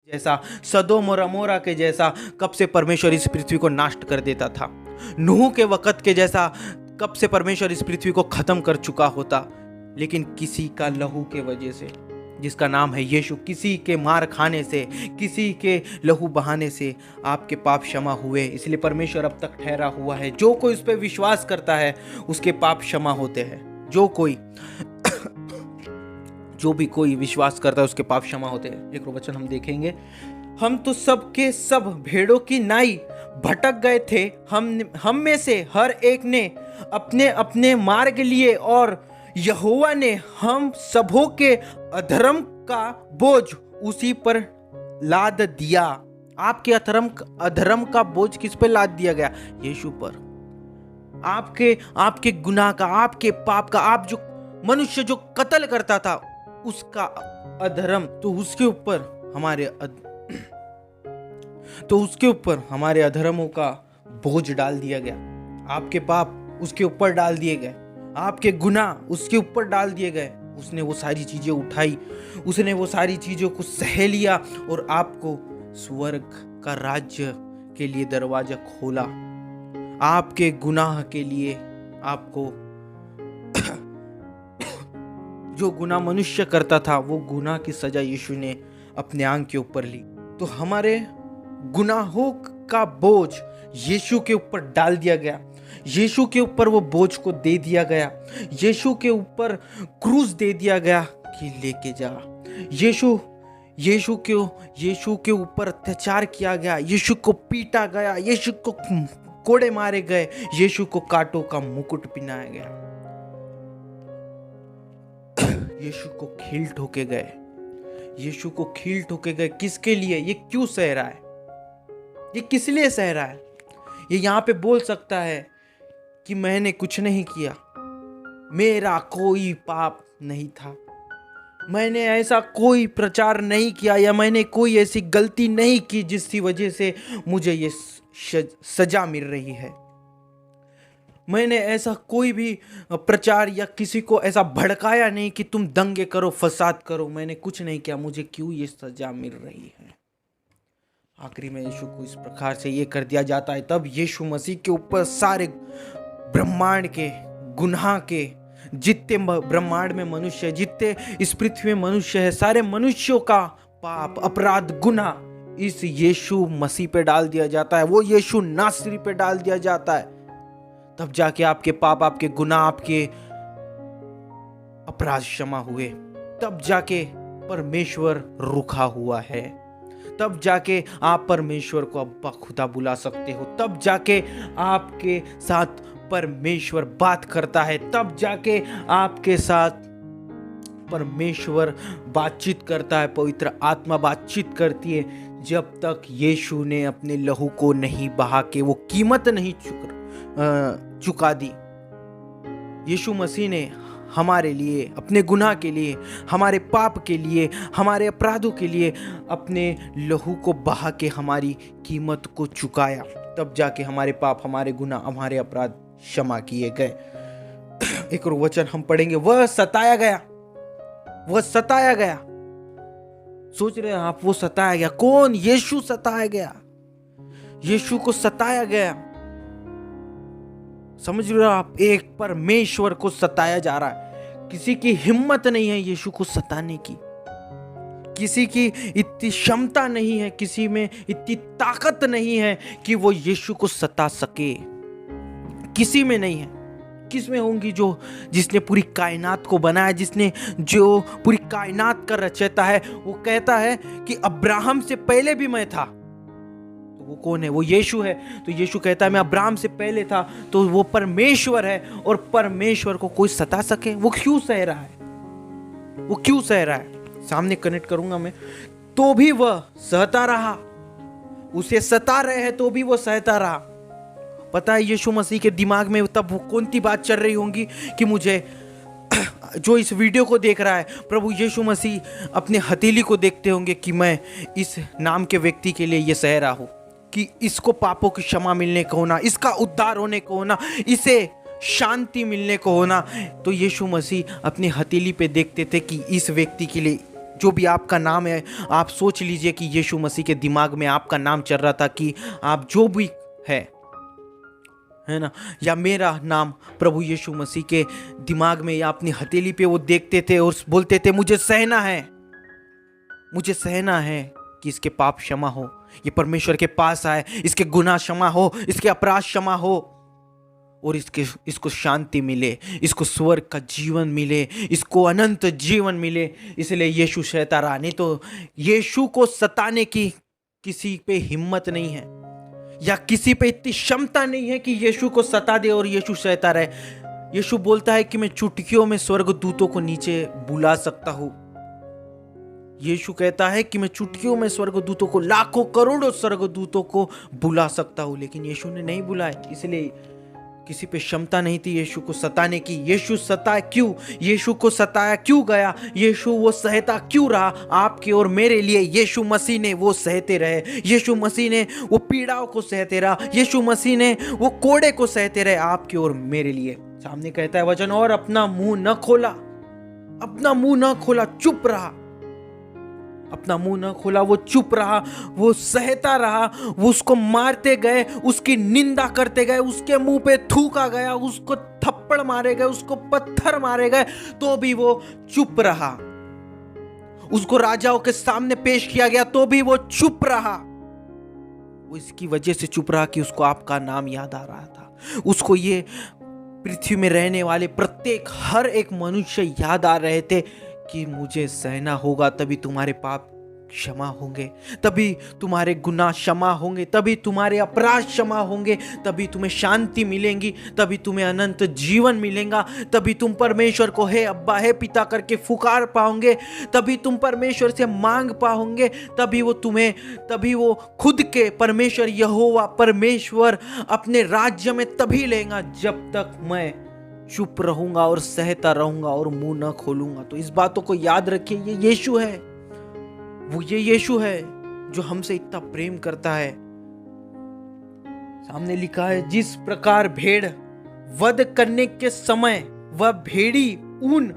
जैसा, सदोम और अमोरा के जैसा कब से परमेश्वर इस पृथ्वी को नष्ट कर देता था। नूह के वक़्त के जैसा कब से परमेश्वर इस पृथ्वी को खत्म कर चुका होता। लेकिन किसी का लहू के वजह से, जिसका नाम है यीशु, किसी के मार खाने से, किसी के लहू बहाने से आपके पाप क्षमा हुए। इसलिए परमेश्वर अब तक ठहरा हुआ है, जो कोई उस पर विश्वास करता है उसके पाप क्षमा होते हैं। जो भी कोई विश्वास करता है उसके पाप क्षमा होते हैं। एक वचन हम देखेंगे, हम तो सब के सब भेड़ों की नाई भटक गए थे, हम में से हर एक ने अपने अपने मार्ग लिए, और यहोवा ने हम सबों के अधर्म का बोझ उसी पर लाद दिया। आपके अधर्म का बोझ किस पे लाद दिया गया? यीशु पर। आपके गुनाह का, आपके पाप का, आप जो मनुष्य जो कत्ल करता था उसका अधर्म, तो उसके ऊपर हमारे अधर्मों का बोझ डाल दिया गया। आपके पाप उसके ऊपर डाल दिए गए, आपके गुनाह उसके ऊपर डाल दिए गए। उसने वो सारी चीजें उठाई, उसने वो सारी चीजों को सह लिया और आपको स्वर्ग का राज्य के लिए दरवाजा खोला। आपके गुनाह के लिए, आपको जो गुनाह मनुष्य करता था वो गुनाह की सजा यीशु ने अपने आंख के ऊपर ली। तो हमारे गुनाहों का बोझ यीशु के ऊपर डाल दिया गया। यीशु के ऊपर वो बोझ को दे दिया गया। यीशु के ऊपर क्रूस दे दिया गया कि लेके जा। यीशु के ऊपर अत्याचार किया गया, यीशु को पीटा गया, यीशु को कोड़े मारे गए, यीशु को कांटों का मुकुट पहनाया गया, यीशु को खील ठोके गए, यीशु को खील ठोके गए। किसके लिए? ये क्यों सह रहा है? ये किस लिए सह रहा है? ये यहाँ पे बोल सकता है कि मैंने कुछ नहीं किया, मेरा कोई पाप नहीं था, मैंने ऐसा कोई प्रचार नहीं किया, या मैंने कोई ऐसी गलती नहीं की जिसकी वजह से मुझे ये सजा मिल रही है। मैंने ऐसा कोई भी प्रचार या किसी को ऐसा भड़काया नहीं कि तुम दंगे करो, फसाद करो। मैंने कुछ नहीं किया, मुझे क्यों ये सजा मिल रही है? आखिरी में यीशु को इस प्रकार से ये कर दिया जाता है। तब यीशु मसीह के ऊपर सारे ब्रह्मांड के गुनाह के, जितने ब्रह्मांड में मनुष्य, जितने इस पृथ्वी में मनुष्य है, सारे मनुष्यों का पाप, अपराध, गुनाह इस यीशु मसीह पे डाल दिया जाता है। वो यीशु नासरी पे डाल दिया जाता है। तब जाके आपके पाप, आपके गुनाह, आपके अपराध क्षमा हुए। तब जाके परमेश्वर रुखा हुआ है। तब जाके आप परमेश्वर को अब्बा खुदा बुला सकते हो। तब जाके आपके साथ परमेश्वर बात करता है। तब जाके आपके साथ परमेश्वर बातचीत करता है, पवित्र आत्मा बातचीत करती है। जब तक यीशु ने अपने लहू को नहीं बहा के वो कीमत नहीं चुका दी। यीशु मसीह ने हमारे लिए, अपने गुनाह के लिए, हमारे पाप के लिए, हमारे अपराधों के लिए अपने लहू को बहा के हमारी कीमत को चुकाया। तब जाके हमारे पाप, हमारे गुनाह, हमारे अपराध क्षमा किए गए। एक और वचन हम पढ़ेंगे, वह सताया गया। सोच रहे हैं आप, वो सताया गया कौन? यीशु सताया गया। यीशु को सताया गया। समझ रहे हो आप? एक परमेश्वर को सताया जा रहा है। किसी की हिम्मत नहीं है यीशु को सताने की, किसी की इतनी क्षमता नहीं है, किसी में इतनी ताकत नहीं है कि वो यीशु को सता सके। किसी में नहीं है। किस में होंगी? जिसने पूरी कायनात को बनाया, जो पूरी कायनात का रचयिता है। वो कहता है कि अब्राहम से पहले भी मैं था। तो वो कौन है? वो यीशु है। तो यीशु कहता है मैं अब्राहम से पहले था। तो वो परमेश्वर है, और परमेश्वर को कोई सता सके? वो क्यों सह रहा है? सामने कनेक्ट करूंगा मैं। तो भी वह सहता रहा। उसे सता रहे हैं तो भी वो सहता रहा। पता है यीशु मसीह के दिमाग में तब कौन सी बात चल रही होंगी कि मुझे, जो इस वीडियो को देख रहा है, प्रभु यीशु मसीह अपने हथेली को देखते होंगे कि मैं इस नाम के व्यक्ति के लिए ये सह रहा हूँ, कि इसको पापों की क्षमा मिलने को होना, इसका उद्धार होने को होना, इसे शांति मिलने को होना। तो यीशु मसीह अपनी हथेली पे देखते थे कि इस व्यक्ति के लिए जो भी आपका नाम है, आप सोच लीजिए कि यीशु मसीह के दिमाग में आपका नाम चल रहा था कि आप जो भी है ना, या मेरा नाम प्रभु यीशु मसीह के दिमाग में या अपनी हथेली पे वो देखते थे और बोलते थे मुझे सहना है, मुझे सहना है कि इसके पाप क्षमा हो, ये परमेश्वर के पास आए, इसके गुनाह क्षमा हो, इसके अपराध क्षमा हो और इसको शांति मिले, इसको स्वर्ग का जीवन मिले, इसको अनंत जीवन मिले। इसलिए यीशु सहता रहा। नहीं तो यीशु को सताने की किसी पे हिम्मत नहीं है या किसी पे इतनी क्षमता नहीं है कि यीशु को सता दे और यीशु सहता रहे। यीशु बोलता है कि मैं चुटकियों में स्वर्गदूतों को नीचे बुला सकता हूं। यीशु कहता है कि मैं चुटकियों में स्वर्गदूतों को, लाखों करोड़ों स्वर्गदूतों को बुला सकता हूं, लेकिन यीशु ने नहीं बुलाया। इसलिए किसी पे क्षमता नहीं थी यीशु को सताने की। यीशु सताया क्यों? यीशु को सताया क्यों गया? यीशु वो सहता क्यों रहा आपके और मेरे लिए? यीशु मसीह ने वो सहते रहे, यीशु मसीह ने वो पीड़ाओं को सहते रहा, यीशु मसीह ने वो कोड़े को सहते रहे आपके और मेरे लिए। सामने कहता है वचन, और अपना मुंह न खोला, अपना मुंह न खोला, चुप रहा, अपना मुंह न खोला, वो चुप रहा, वो सहता रहा। वो उसको मारते गए, उसकी निंदा करते गए, उसके मुंह पे थूका गया, उसको थप्पड़ मारे गए, उसको पत्थर मारे गए, तो भी वो चुप रहा। उसको राजाओं के सामने पेश किया गया तो भी वो चुप रहा। वो इसकी वजह से चुप रहा कि उसको आपका नाम याद आ रहा था। उसको ये पृथ्वी में रहने वाले प्रत्येक हर एक मनुष्य याद आ रहे थे कि मुझे सहना होगा, तभी तुम्हारे पाप क्षमा होंगे, तभी तुम्हारे गुनाह क्षमा होंगे, तभी तुम्हारे अपराध क्षमा होंगे, तभी तुम्हें शांति मिलेंगी, तभी तुम्हें अनंत जीवन मिलेगा, तभी तुम परमेश्वर को हे अब्बा, हे पिता करके पुकार पाओगे, तभी तुम परमेश्वर से मांग पाओगे, तभी वो खुद के परमेश्वर यहोवा परमेश्वर अपने राज्य में तभी लेगा जब तक मैं चुप रहूंगा और सहता रहूंगा और मुंह न खोलूंगा। तो इस बातों को याद रखिए, ये यीशु है, वो ये यीशु है जो हमसे इतना प्रेम करता है। सामने लिखा है, जिस प्रकार भेड़ वध करने के समय वह भेड़ी ऊन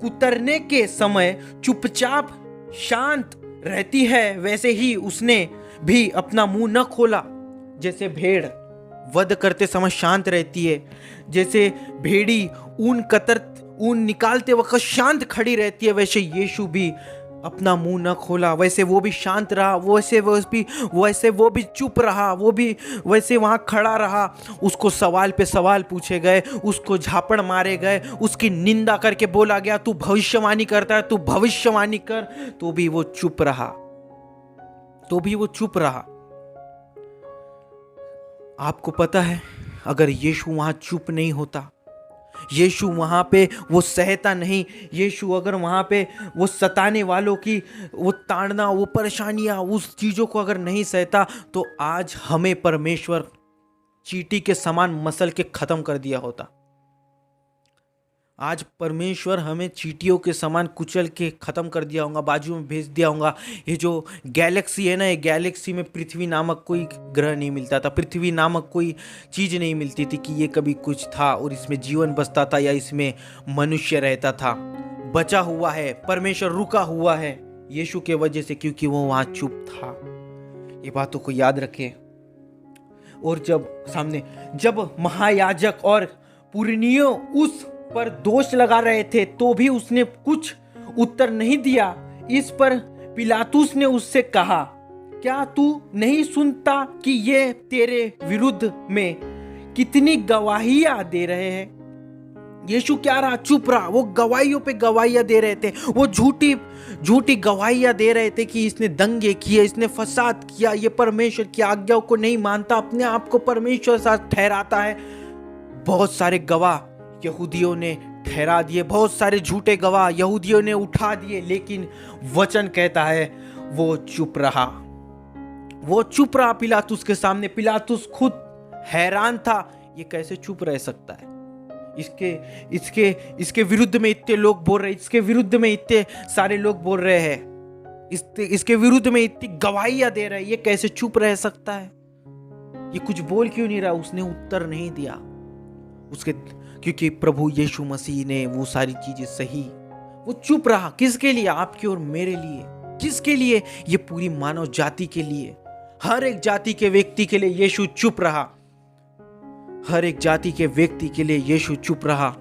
कुतरने के समय चुपचाप शांत रहती है, वैसे ही उसने भी अपना मुंह न खोला। जैसे भेड़ वध करते समय शांत रहती है, जैसे भेड़ी ऊन निकालते वक्त शांत खड़ी रहती है, वैसे यीशु भी अपना मुंह न खोला, वैसे वो भी शांत रहा, वैसे वो भी चुप रहा, वो भी वैसे वहां खड़ा रहा। उसको सवाल पे सवाल पूछे गए, उसको झापड़ मारे गए, उसकी निंदा करके बोला गया तू भविष्यवाणी करता है, तू भविष्यवाणी कर, तो भी वो चुप रहा। आपको पता है, अगर यीशु वहां चुप नहीं होता, यीशु वहां पे वो सहता नहीं, यीशु अगर वहां पे वो सताने वालों की वो ताड़ना, वो परेशानियां, उस चीजों को अगर नहीं सहता, तो आज हमें परमेश्वर चींटी के समान मसल के खत्म कर दिया होता। आज परमेश्वर हमें चींटियों के समान कुचल के खत्म कर दिया होगा, बाजू में भेज दिया होगा। ये जो गैलेक्सी है ना, ये गैलेक्सी में पृथ्वी नामक कोई ग्रह नहीं मिलता था, पृथ्वी नामक कोई चीज नहीं मिलती थी कि ये कभी कुछ था और इसमें जीवन बसता था या इसमें मनुष्य रहता था। बचा हुआ है, परमेश्वर रुका हुआ है यीशु के वजह से, क्योंकि वो वहां चुप था। ये बातों को याद रखें। और जब महायाजक और पुरनियों उस पर दोष लगा रहे थे, तो भी उसने कुछ उत्तर नहीं दिया। इस पर पिलातुस ने उससे कहा, क्या तू नहीं सुनता कि ये तेरे विरुद्ध में कितनी गवाहियां दे रहे हैं? यीशु क्या रहा? चुप रहा। वो गवाहियों पे गवाहियां दे रहे थे, वो झूठी गवाहियां दे रहे थे कि इसने दंगे किए, इसने फसाद किया, ये परमेश्वर की आज्ञाओं को नहीं मानता, अपने आप को परमेश्वर साथ ठहराता है। बहुत सारे गवाह यहूदियों ने ठहरा दिए, बहुत सारे झूठे गवाह यहूदियों ने उठा दिए, लेकिन वचन कहता है वो चुप रहा पिलातुस के सामने। पिलातुस खुद हैरान था, ये कैसे चुप रह सकता है? इसके विरुद्ध में इतने लोग बोल रहे, इसके विरुद्ध में इतने सारे लोग बोल रहे हैं, इसके विरुद्ध में इतनी गवाहियां दे रहे हैं, ये कैसे चुप रह सकता है? ये कुछ बोल क्यों नहीं रहा? उसने उत्तर नहीं दिया क्योंकि प्रभु यीशु मसीह ने वो सारी चीजें सही वो चुप रहा। किसके लिए? आपके और मेरे लिए। किसके लिए? ये पूरी मानव जाति के लिए। हर एक जाति के व्यक्ति के लिए यीशु चुप रहा। हर एक जाति के व्यक्ति के लिए यीशु चुप रहा।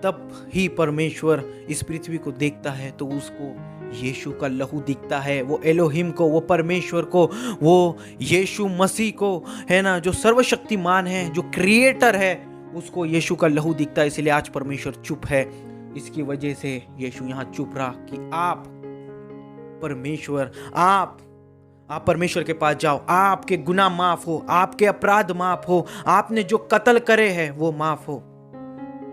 तब ही परमेश्वर इस पृथ्वी को देखता है तो उसको यीशु का लहू दिखता है। वो एलोहिम को, वो परमेश्वर को, वो यीशु मसीह को, है ना, जो सर्वशक्तिमान है, जो क्रिएटर है, उसको यीशु का लहू दिखता है। इसलिए आज परमेश्वर चुप है। इसकी वजह से यीशु यहाँ चुप रहा कि आप परमेश्वर के पास जाओ, आपके गुनाह माफ हो, आपके अपराध माफ हो, आपने जो कत्ल करे हैं वो माफ हो।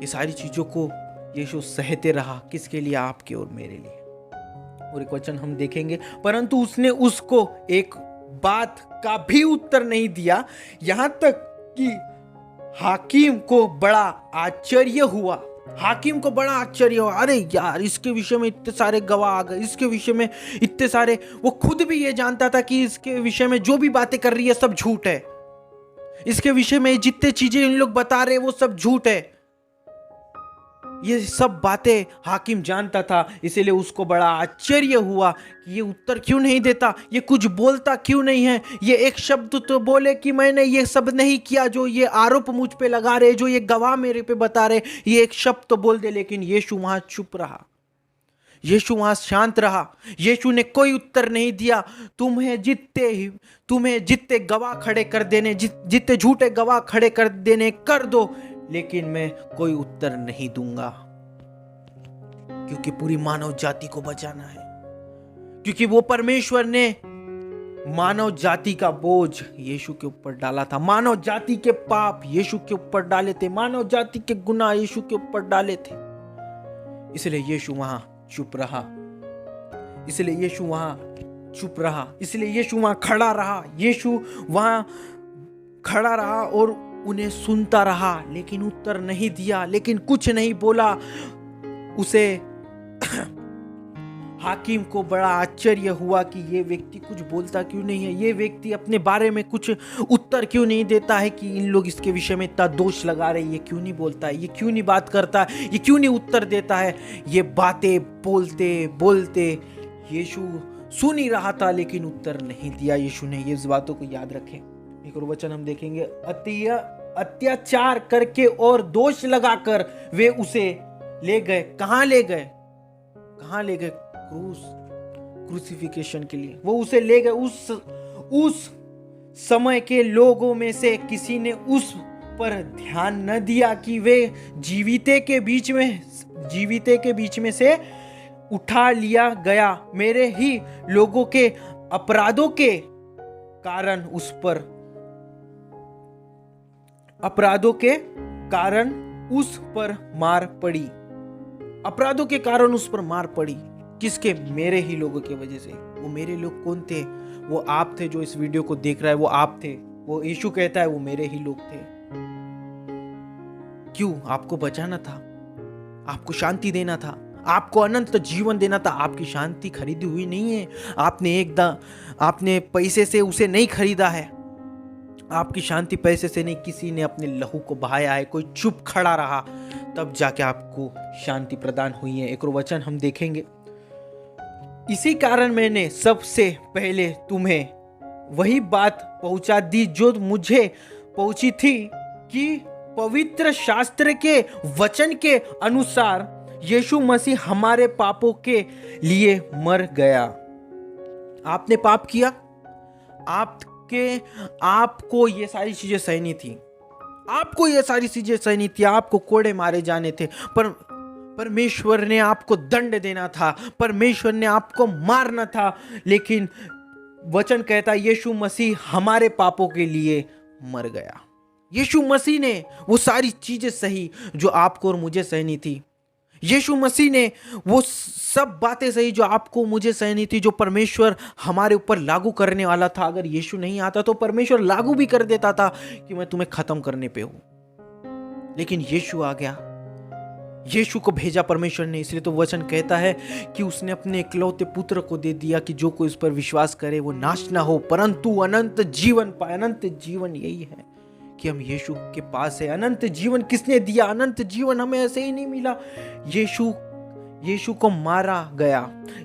ये सारी चीजों को यीशु सहते रहा। किसके लिए? आपके और मेरे लिए। और एक वचन हम देखेंगे, परंतु उसने उसको एक बात का भी उत्तर नहीं दिया, यहां तक कि हाकिम को बड़ा आश्चर्य हुआ। हाकिम को बड़ा आश्चर्य हुआ, अरे यार, इसके विषय में इतने सारे गवाह आ गए, इसके विषय में इतने सारे, वो खुद भी ये जानता था कि इसके विषय में जो भी बातें कर रही है सब झूठ है। इसके विषय में जितने चीजें इन लोग बता रहे हैं वो सब झूठ है। ये सब बातें हाकिम जानता था। इसीलिए उसको बड़ा आश्चर्य हुआ कि ये उत्तर क्यों नहीं देता, ये कुछ बोलता क्यों नहीं है, ये एक शब्द तो बोले कि मैंने ये सब नहीं किया, जो ये आरोप मुझ पे लगा रहे, जो ये गवाह मेरे पे बता रहे, ये एक शब्द तो बोल दे। लेकिन यीशु वहां चुप रहा, यीशु वहां शांत रहा। यीशु ने कोई उत्तर नहीं दिया। तुम्हें जितने गवाह खड़े कर देने, जितने झूठे गवाह खड़े कर देने कर दो, लेकिन मैं कोई उत्तर नहीं दूंगा, क्योंकि पूरी मानव जाति को बचाना है। क्योंकि वो परमेश्वर ने मानव जाति का बोझ यीशु के ऊपर डाला था। मानव जाति के पाप यीशु के ऊपर डाले थे। मानव जाति के गुनाह यीशु के ऊपर डाले थे। इसलिए यीशु वहां चुप रहा। इसलिए यीशु वहां चुप रहा। इसलिए यीशु वहां खड़ा रहा। यीशु वहां खड़ा रहा और उन्हें सुनता रहा, लेकिन उत्तर नहीं दिया, लेकिन कुछ नहीं बोला। उसे हाकिम को बड़ा आश्चर्य हुआ कि ये व्यक्ति कुछ बोलता क्यों नहीं है, ये व्यक्ति अपने बारे में कुछ उत्तर क्यों नहीं देता है, कि इन लोग इसके विषय में इतना दोष लगा रहे, ये क्यों नहीं बोलता है, ये क्यों नहीं बात करता है, ये क्यों नहीं उत्तर देता है। ये बातें बोलते बोलते यीशु सुन ही रहा था, लेकिन उत्तर नहीं दिया यीशु ने। ये इस बातों को याद रखें। एक और वचन हम देखेंगे, अत्याचार करके और दोष लगाकर वे उसे ले गए। कहां ले गए? कहां ले गए? क्रूसिफिकेशन के लिए वो उसे ले गए। उस समय के लोगों में से किसी ने उस पर ध्यान न दिया कि वे जीविते के बीच में से उठा लिया गया। मेरे ही लोगों के अपराधों के कारण उस पर मार पड़ी। अपराधों के कारण उस पर मार पड़ी। किसके? मेरे ही लोगों की वजह से। वो मेरे लोग कौन थे? वो आप थे जो इस वीडियो को देख रहा है, वो आप थे। वो यीशु कहता है वो मेरे ही लोग थे। क्यों? आपको बचाना था, आपको शांति देना था, आपको अनंत जीवन देना था। आपकी शांति खरीदी हुई नहीं है। आपने पैसे से उसे नहीं खरीदा है। आपकी शांति पैसे से नहीं, किसी ने अपने लहू को बहाया है। कोई चुप खड़ा रहा, तब जाके आपको शांति प्रदान हुई है। एक और वचन हम देखेंगे, इसी कारण मैंने सबसे पहले तुम्हें वही बात पहुंचा दी जो मुझे पहुंची थी, कि पवित्र शास्त्र के वचन के अनुसार यीशु मसीह हमारे पापों के लिए मर गया। आपने पाप किया, आपको ये सारी चीजें सहनी थी, आपको कोड़े मारे जाने थे, पर परमेश्वर ने आपको दंड देना था, परमेश्वर ने आपको मारना था। लेकिन वचन कहता है यीशु मसीह हमारे पापों के लिए मर गया। यीशु मसीह ने वो सारी चीजें सही जो आपको और मुझे सहनी थी। यीशु मसीह ने वो सब बातें सही जो आपको मुझे सहनी थी, जो परमेश्वर हमारे ऊपर लागू करने वाला था। अगर यीशु नहीं आता तो परमेश्वर लागू भी कर देता था कि मैं तुम्हें खत्म करने पे हूं। लेकिन यीशु आ गया, यीशु को भेजा परमेश्वर ने। इसलिए तो वचन कहता है कि उसने अपने इकलौते पुत्र को दे दिया कि जो कोई उस पर विश्वास करे वो नाश ना हो परंतु अनंत जीवन पाए। अनंत जीवन यही है कि हम यीशु के पास है। अनंत जीवन किसने दिया? अनंत जीवन हमें ऐसे ही नहीं मिला। यीशु को मारा गया,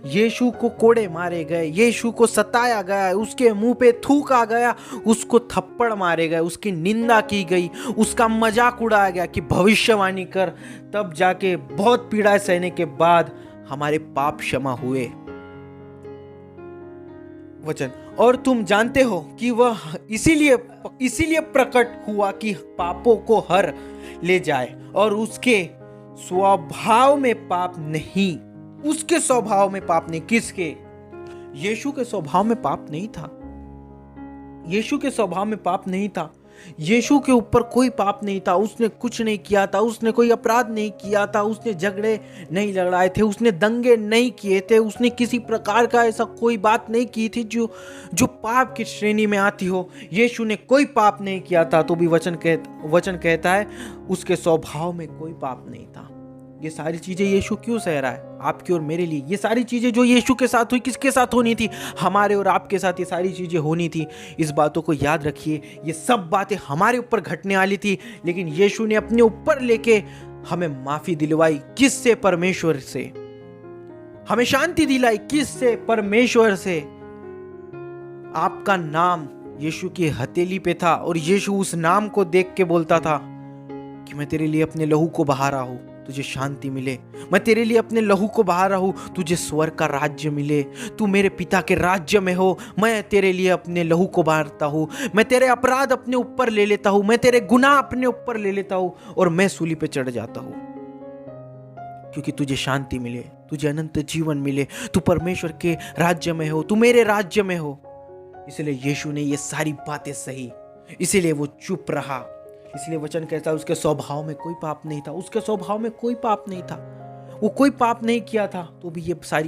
यीशु को कोड़े मारे गए, यीशु को सताया गया, उसके मुंह पे थूका गया, उसको थप्पड़ मारे गए, उसकी निंदा की गई, उसका मजाक उड़ाया गया कि भविष्यवाणी कर। तब जाके बहुत पीड़ा सहने के बाद हमारे पाप क्षमा हुए। वचन, और तुम जानते हो कि वह इसीलिए प्रकट हुआ कि पापों को हर ले जाए, और उसके स्वभाव में पाप नहीं, उसके स्वभाव में पाप नहीं। किसके? यीशु के स्वभाव में पाप नहीं था। यीशु के स्वभाव में पाप नहीं था। यीशु के ऊपर कोई पाप नहीं था। उसने कुछ नहीं किया था, उसने कोई अपराध नहीं किया था, उसने झगड़े नहीं लड़ाए थे, उसने दंगे नहीं किए थे, उसने किसी प्रकार का ऐसा कोई बात नहीं की थी जो पाप की श्रेणी में आती हो। यीशु ने कोई पाप नहीं किया था, तो भी वचन कहता है उसके स्वभाव में कोई पाप नहीं था। ये सारी चीजें यीशु क्यों सह रहा है? आपकी और मेरे लिए। ये सारी चीजें जो यीशु के साथ हुई, किसके साथ होनी थी? हमारे और आपके साथ ये सारी चीजें होनी थी। इस बातों को याद रखिए। ये सब बातें हमारे ऊपर घटने वाली थी, लेकिन यीशु ने अपने ऊपर लेके हमें माफी दिलवाई। किससे? परमेश्वर से। हमें शांति दिलाई। किससे? परमेश्वर से। आपका नाम यीशु की हथेली पे था, और यीशु उस नाम को देख के बोलता था कि मैं तेरे लिए अपने लहू को बहा रहा हूं, तुझे शांति मिले। मैं तेरे लिए अपने लहू को बहा रहा हूं, तुझे स्वर्ग का राज्य मिले। तू मेरे पिता के राज्य में हो। मैं तेरे लिए अपने लहू को बहाता हूं। मैं तेरे अपराध अपने ऊपर ले लेता हूं। मैं तेरे गुनाह अपने ऊपर ले लेता हूं, और मैं सूली पे चढ़ जाता हूं, क्योंकि तुझे शांति मिले, तुझे अनंत जीवन मिले। तू परमेश्वर के राज्य में हो, तू मेरे राज्य में हो। इसलिए यीशु ने ये सारी बातें सही, इसीलिए वो चुप रहा। इसलिए वचन कहता है उसके स्वभाव में कोई पाप नहीं था। उसके स्वभाव में कोई पाप नहीं था। वो कोई पाप नहीं किया था, तो भी ये सारी